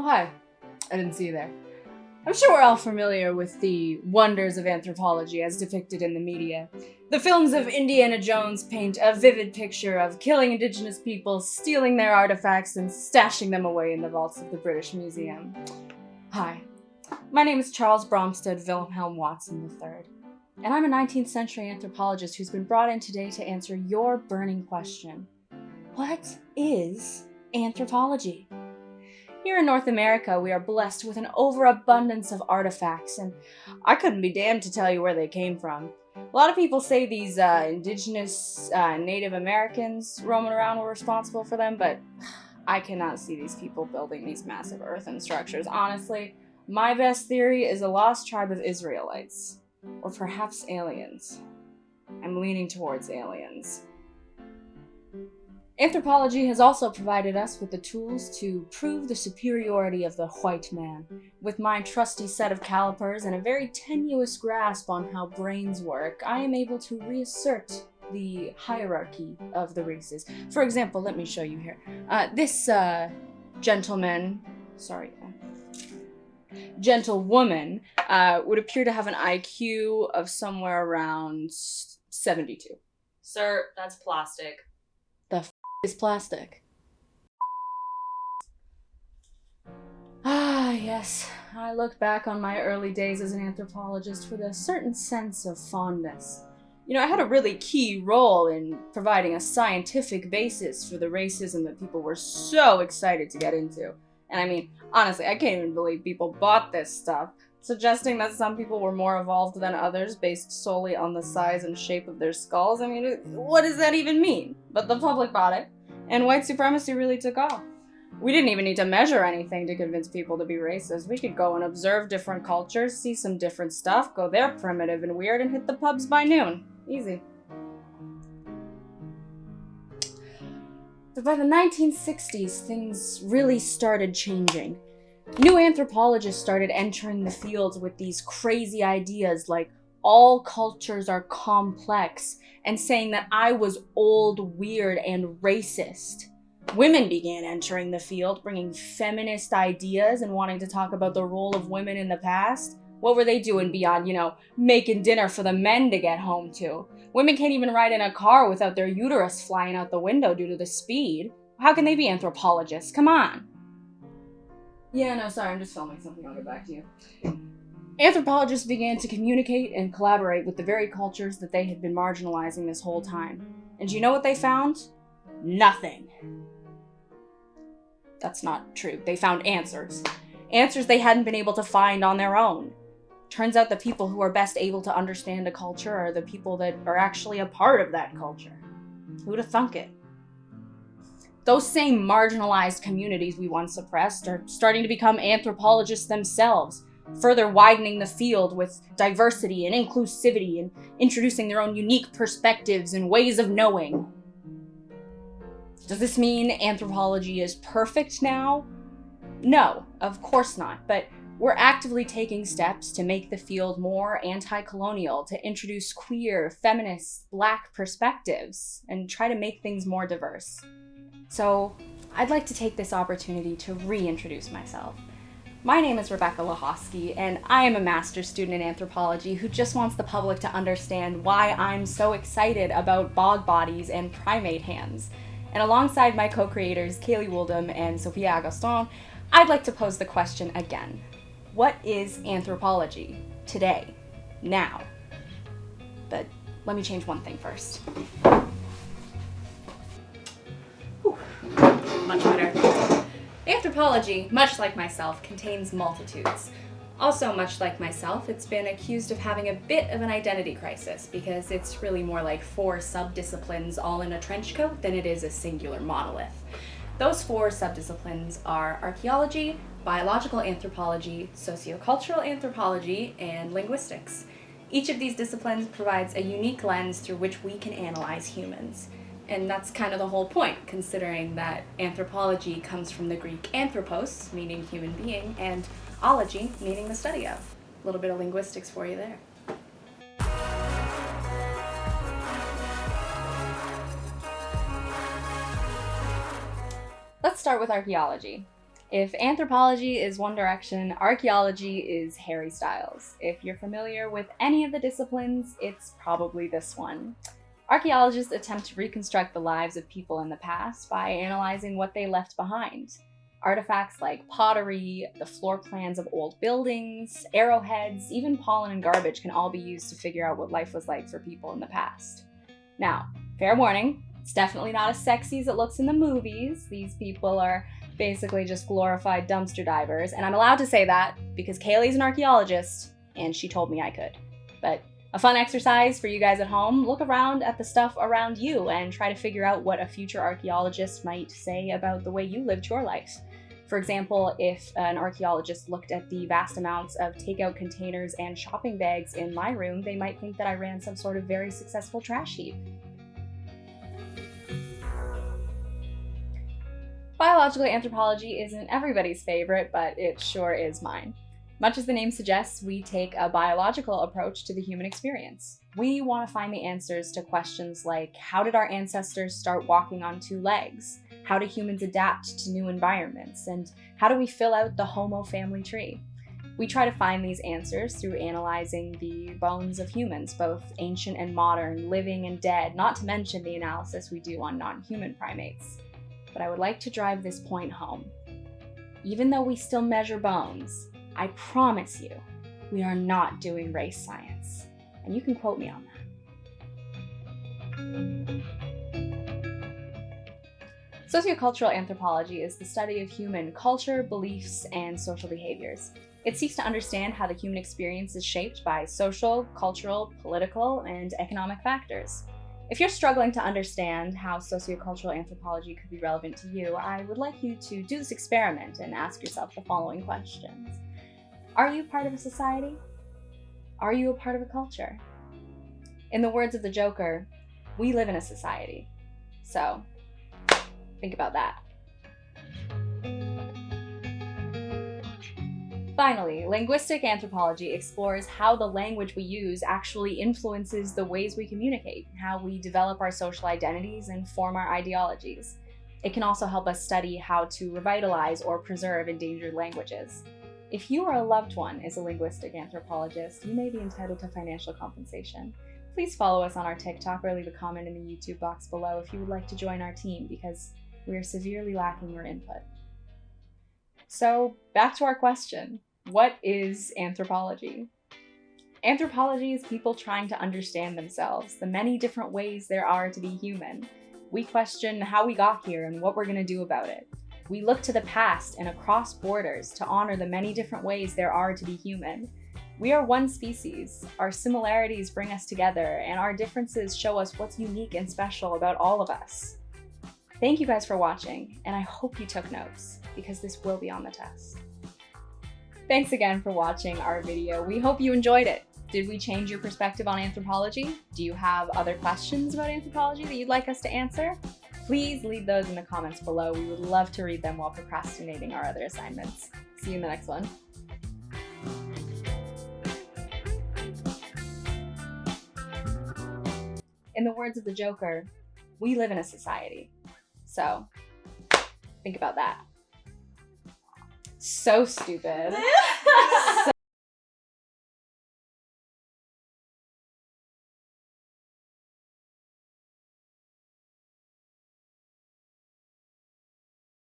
hi. I didn't see you there. I'm sure we're all familiar with the wonders of anthropology as depicted in the media. The films of Indiana Jones paint a vivid picture of killing indigenous people, stealing their artifacts, and stashing them away in the vaults of the British Museum. Hi, my name is Charles Bromstead Wilhelm Watson III, and I'm a 19th century anthropologist who's been brought in today to answer your burning question. What is anthropology? Here in North America, we are blessed with an overabundance of artifacts, and I couldn't be damned to tell you where they came from. A lot of people say these indigenous Native Americans roaming around were responsible for them, but I cannot see these people building these massive earthen structures. Honestly, my best theory is a lost tribe of Israelites, or perhaps aliens. I'm leaning towards aliens. Anthropology has also provided us with the tools to prove the superiority of the white man. With my trusty set of calipers and a very tenuous grasp on how brains work, I am able to reassert the hierarchy of the races. For example, let me show you here. This gentlewoman would appear to have an IQ of somewhere around 72. Sir, that's plastic. Is plastic. Ah, yes. I look back on my early days as an anthropologist with a certain sense of fondness. You know, I had a really key role in providing a scientific basis for the racism that people were so excited to get into. And I mean, honestly, I can't even believe people bought this stuff, suggesting that some people were more evolved than others based solely on the size and shape of their skulls. I mean, what does that even mean? But the public bought it, and white supremacy really took off. We didn't even need to measure anything to convince people to be racist. We could go and observe different cultures, see some different stuff, go there primitive and weird, and hit the pubs by noon. Easy. But by the 1960s, things really started changing. New anthropologists started entering the field with these crazy ideas like all cultures are complex and saying that I was old, weird, and racist. Women began entering the field, bringing feminist ideas and wanting to talk about the role of women in the past. What were they doing beyond, making dinner for the men to get home to? Women can't even ride in a car without their uterus flying out the window due to the speed. How can they be anthropologists? Come on. Yeah, no, sorry, I'm just filming something. I'll get back to you. Anthropologists began to communicate and collaborate with the very cultures that they had been marginalizing this whole time. And do you know what they found? Nothing. That's not true. They found answers. Answers they hadn't been able to find on their own. Turns out the people who are best able to understand a culture are the people that are actually a part of that culture. Who'd have thunk it? Those same marginalized communities we once suppressed are starting to become anthropologists themselves, further widening the field with diversity and inclusivity and introducing their own unique perspectives and ways of knowing. Does this mean anthropology is perfect now? No, of course not, but we're actively taking steps to make the field more anti-colonial, to introduce queer, feminist, Black perspectives, and try to make things more diverse. So, I'd like to take this opportunity to reintroduce myself. My name is Rebecca Lahosky, and I am a master's student in anthropology who just wants the public to understand why I'm so excited about bog bodies and primate hands. And alongside my co-creators, Kaylee Wooldham and Sophia Agoston, I'd like to pose the question again. What is anthropology today, now? But let me change one thing first. Whew. Much better. Anthropology, much like myself, contains multitudes. Also, much like myself, it's been accused of having a bit of an identity crisis because it's really more like 4 sub-disciplines all in a trench coat than it is a singular monolith. Those 4 sub-disciplines are archaeology, biological anthropology, sociocultural anthropology, and linguistics. Each of these disciplines provides a unique lens through which we can analyze humans. And that's kind of the whole point, considering that anthropology comes from the Greek anthropos, meaning human being, and ology, meaning the study of. A little bit of linguistics for you there. Let's start with archaeology. If anthropology is one direction, archaeology is Harry Styles. If you're familiar with any of the disciplines, it's probably this one. Archaeologists attempt to reconstruct the lives of people in the past by analyzing what they left behind. Artifacts like pottery, the floor plans of old buildings, arrowheads, even pollen and garbage can all be used to figure out what life was like for people in the past. Now, fair warning, it's definitely not as sexy as it looks in the movies. These people are basically just glorified dumpster divers, and I'm allowed to say that because Kaylee's an archaeologist, and she told me I could. But a fun exercise for you guys at home, look around at the stuff around you and try to figure out what a future archaeologist might say about the way you lived your life. For example, if an archaeologist looked at the vast amounts of takeout containers and shopping bags in my room, they might think that I ran some sort of very successful trash heap. Biological anthropology isn't everybody's favorite, but it sure is mine. Much as the name suggests, we take a biological approach to the human experience. We want to find the answers to questions like, how did our ancestors start walking on two legs? How do humans adapt to new environments? And how do we fill out the Homo family tree? We try to find these answers through analyzing the bones of humans, both ancient and modern, living and dead, not to mention the analysis we do on non-human primates. But I would like to drive this point home. Even though we still measure bones, I promise you, we are not doing race science. And you can quote me on that. Sociocultural anthropology is the study of human culture, beliefs, and social behaviors. It seeks to understand how the human experience is shaped by social, cultural, political, and economic factors. If you're struggling to understand how sociocultural anthropology could be relevant to you, I would like you to do this experiment and ask yourself the following questions. Are you part of a society? Are you a part of a culture? In the words of the Joker, we live in a society. So, think about that. Finally, linguistic anthropology explores how the language we use actually influences the ways we communicate, how we develop our social identities and form our ideologies. It can also help us study how to revitalize or preserve endangered languages. If you or a loved one is a linguistic anthropologist, you may be entitled to financial compensation. Please follow us on our TikTok or leave a comment in the YouTube box below if you would like to join our team, because we are severely lacking your input. So, back to our question. What is anthropology? Anthropology is people trying to understand themselves, the many different ways there are to be human. We question how we got here and what we're going to do about it. We look to the past and across borders to honor the many different ways there are to be human. We are one species. Our similarities bring us together, and our differences show us what's unique and special about all of us. Thank you guys for watching, and I hope you took notes, because this will be on the test. Thanks again for watching our video. We hope you enjoyed it. Did we change your perspective on anthropology? Do you have other questions about anthropology that you'd like us to answer? Please leave those in the comments below. We would love to read them while procrastinating our other assignments. See you in the next one. In the words of the Joker, we live in a society. So, think about that. So stupid.